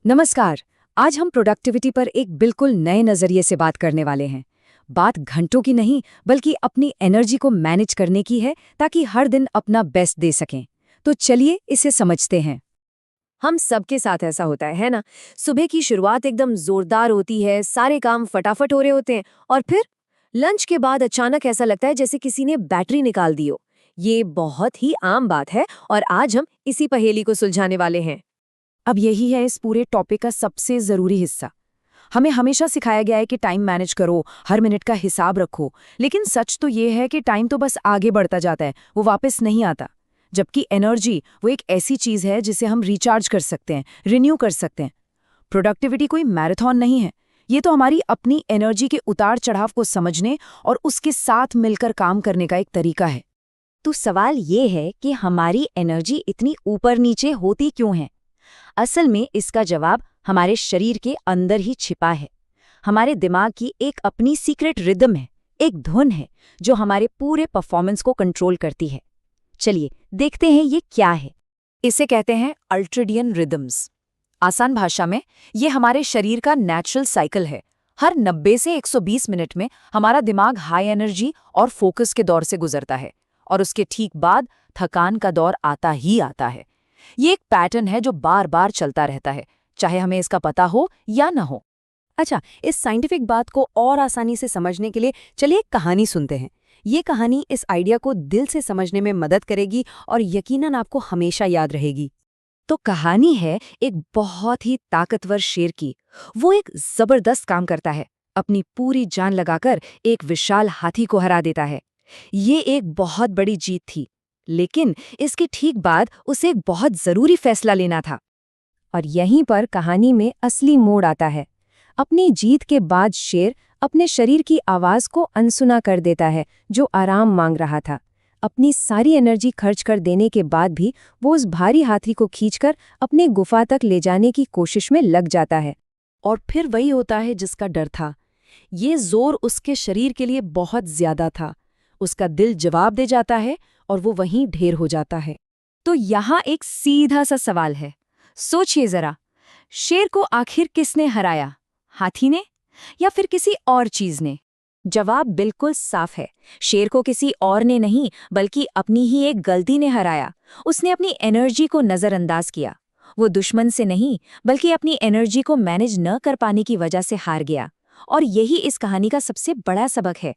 नमस्कार। आज हम प्रोडक्टिविटी पर एक बिल्कुल नए नज़रिए से बात करने वाले हैं। बात घंटों की नहीं, बल्कि अपनी एनर्जी को मैनेज करने की है, ताकि हर दिन अपना बेस्ट दे सकें। तो चलिए इसे समझते हैं। हम सबके साथ ऐसा होता है ना। सुबह की शुरुआत एकदम जोरदार होती है, सारे काम फटाफट हो रहे होते हैं और फिर लंच के बाद अचानक ऐसा लगता है जैसे किसी ने बैटरी निकाल दी हो। ये बहुत ही आम बात है और आज हम इसी पहेली को सुलझाने वाले हैं। अब यही है इस पूरे टॉपिक का सबसे ज़रूरी हिस्सा। हमें हमेशा सिखाया गया है कि टाइम मैनेज करो, हर मिनट का हिसाब रखो, लेकिन सच तो ये है कि टाइम तो बस आगे बढ़ता जाता है, वो वापस नहीं आता। जबकि एनर्जी वो एक ऐसी चीज़ है जिसे हम रिचार्ज कर सकते हैं, रिन्यू कर सकते हैं। प्रोडक्टिविटी कोई मैराथन नहीं है, ये तो हमारी अपनी एनर्जी के उतार चढ़ाव को समझने और उसके साथ मिलकर काम करने का एक तरीका है। तो सवाल ये है कि हमारी एनर्जी इतनी ऊपर नीचे होती क्यों है। असल में इसका जवाब हमारे शरीर के अंदर ही छिपा है। हमारे दिमाग की एक अपनी सीक्रेट रिदम है, एक धुन है जो हमारे पूरे परफॉर्मेंस को कंट्रोल करती है। चलिए देखते हैं ये क्या है। इसे कहते हैं अल्ट्रेडियन रिदम्स। आसान भाषा में ये हमारे शरीर का नेचुरल साइकिल है। हर 90 से 120 मिनट में हमारा दिमाग हाई एनर्जी और फोकस के दौर से गुजरता है और उसके ठीक बाद थकान का दौर आता ही आता है। ये एक पैटर्न है जो बार बार चलता रहता है, चाहे हमें इसका पता हो या न हो। अच्छा, इस साइंटिफिक बात को और आसानी से समझने के लिए चलिए एक कहानी सुनते हैं। ये कहानी इस आइडिया को दिल से समझने में मदद करेगी और यकीनन आपको हमेशा याद रहेगी। तो कहानी है एक बहुत ही ताकतवर शेर की। वो एक जबरदस्त काम करता है, अपनी पूरी जान लगाकर एक विशाल हाथी को हरा देता है। ये एक बहुत बड़ी जीत थी, लेकिन इसके ठीक बाद उसे एक बहुत जरूरी फैसला लेना था। और यहीं पर कहानी में असली मोड़ आता है। अपनी जीत के बाद शेर अपने शरीर की आवाज को अनसुना कर देता है, जो आराम मांग रहा था। अपनी सारी एनर्जी खर्च कर देने के बाद भी वो उस भारी हाथी को खींचकर अपने गुफा तक ले जाने की कोशिश में लग जाता है। और फिर वही होता है जिसका डर था। ये जोर उसके शरीर के लिए बहुत ज्यादा था। उसका दिल जवाब दे जाता है और वो वहीं ढेर हो जाता है। तो यहाँ एक सीधा सा सवाल है, सोचिए जरा, शेर को आखिर किसने हराया, हाथी ने या फिर किसी और चीज ने? जवाब बिल्कुल साफ है। शेर को किसी और ने नहीं, बल्कि अपनी ही एक गलती ने हराया। उसने अपनी एनर्जी को नजरअंदाज किया। वो दुश्मन से नहीं, बल्कि अपनी एनर्जी को मैनेज न कर पाने की वजह से हार गया। और यही इस कहानी का सबसे बड़ा सबक है।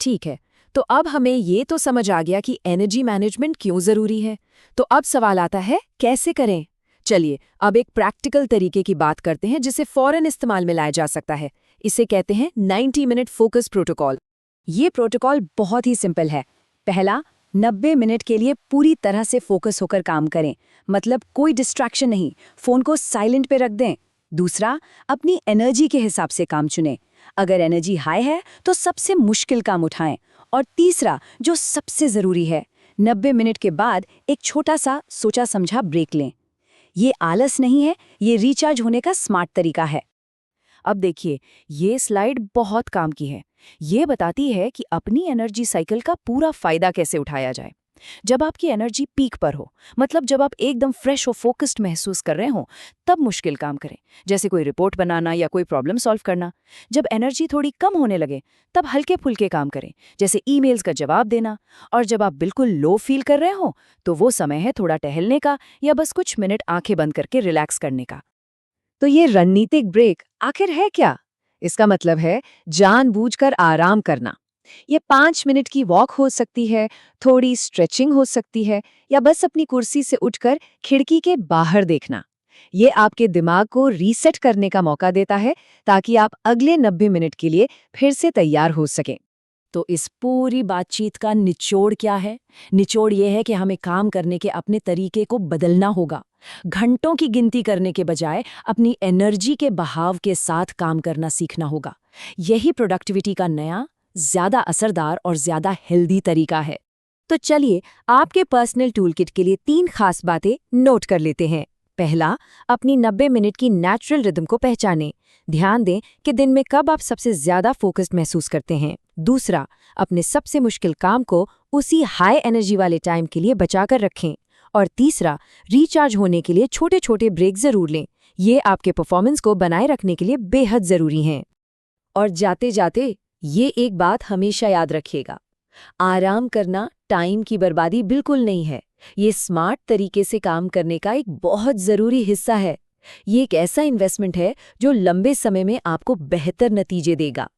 ठीक है, तो अब हमें ये तो समझ आ गया कि एनर्जी मैनेजमेंट क्यों जरूरी है। तो अब सवाल आता है, कैसे करें? चलिए अब एक प्रैक्टिकल तरीके की बात करते हैं जिसे फौरन इस्तेमाल में लाया जा सकता है। इसे कहते हैं 90 मिनट फोकस प्रोटोकॉल। ये प्रोटोकॉल बहुत ही सिंपल है। पहला, 90 मिनट के लिए पूरी तरह से फोकस होकर काम करें, मतलब कोई डिस्ट्रैक्शन नहीं, फोन को साइलेंट पे रख दें। दूसरा, अपनी एनर्जी के हिसाब से काम चुनें। अगर एनर्जी हाई है तो सबसे मुश्किल काम उठाएं। और तीसरा, जो सबसे जरूरी है, 90 मिनट के बाद एक छोटा सा सोचा समझा ब्रेक लें। ये आलस नहीं है, ये रिचार्ज होने का स्मार्ट तरीका है। अब देखिए, ये स्लाइड बहुत काम की है। ये बताती है कि अपनी एनर्जी साइकिल का पूरा फायदा कैसे उठाया जाए। जब आपकी एनर्जी पीक पर हो, मतलब जब आप एकदम फ्रेश और फोकस्ड महसूस कर रहे हो, तब मुश्किल काम करें, जैसे कोई रिपोर्ट बनाना या कोई प्रॉब्लम सॉल्व करना। जब एनर्जी थोड़ी कम होने लगे, तब हल्के फुल्के काम करें, जैसे ईमेल्स का जवाब देना। और जब आप बिल्कुल लो फील कर रहे हो, तो वो समय है थोड़ा टहलने का या बस कुछ मिनट आंखें बंद करके रिलैक्स करने का। तो ये रणनीतिक ब्रेक आखिर है क्या? इसका मतलब है जानबूझकर आराम करना। ये 5 मिनट की वॉक हो सकती है, थोड़ी स्ट्रेचिंग हो सकती है, या बस अपनी कुर्सी से उठकर खिड़की के बाहर देखना। ये आपके दिमाग को रीसेट करने का मौका देता है, ताकि आप अगले 90 मिनट के लिए फिर से तैयार हो सकें। तो इस पूरी बातचीत का निचोड़ क्या है? निचोड़ ये है कि हमें काम करने के अपने तरीके को बदलना होगा। घंटों की गिनती करने के बजाय अपनी एनर्जी के बहाव के साथ काम करना सीखना होगा। यही प्रोडक्टिविटी का नया, ज्यादा असरदार और ज्यादा हेल्दी तरीका है। तो चलिए आपके पर्सनल टूलकिट के लिए 3 खास बातें नोट कर लेते हैं। पहला, अपनी 90 मिनट की नेचुरल रिदम को पहचानें। ध्यान दें कि दिन में कब आप सबसे ज्यादा फोकस्ड महसूस करते हैं। दूसरा, अपने सबसे मुश्किल काम को उसी हाई एनर्जी वाले टाइम के लिए बचाकर रखें। और तीसरा, रिचार्ज होने के लिए छोटे छोटे ब्रेक जरूर लें। ये आपके परफॉर्मेंस को बनाए रखने के लिए बेहद ज़रूरी हैं। और जाते जाते ये एक बात हमेशा याद रखिएगा, आराम करना टाइम की बर्बादी बिल्कुल नहीं है। ये स्मार्ट तरीके से काम करने का एक बहुत ज़रूरी हिस्सा है। ये एक ऐसा इन्वेस्टमेंट है जो लंबे समय में आपको बेहतर नतीजे देगा।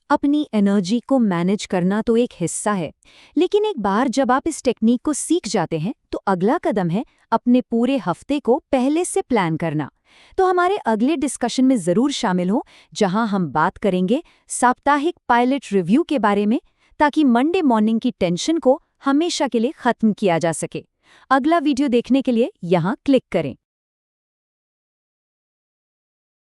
अपनी एनर्जी को मैनेज करना तो एक हिस्सा है, लेकिन एक बार जब आप इस टेक्निक को सीख जाते हैं तो अगला कदम है अपने पूरे हफ्ते को पहले से प्लान करना। तो हमारे अगले डिस्कशन में ज़रूर शामिल हो, जहां हम बात करेंगे साप्ताहिक पायलट रिव्यू के बारे में, ताकि मंडे मॉर्निंग की टेंशन को हमेशा के लिए खत्म किया जा सके। अगला वीडियो देखने के लिए यहाँ क्लिक करें।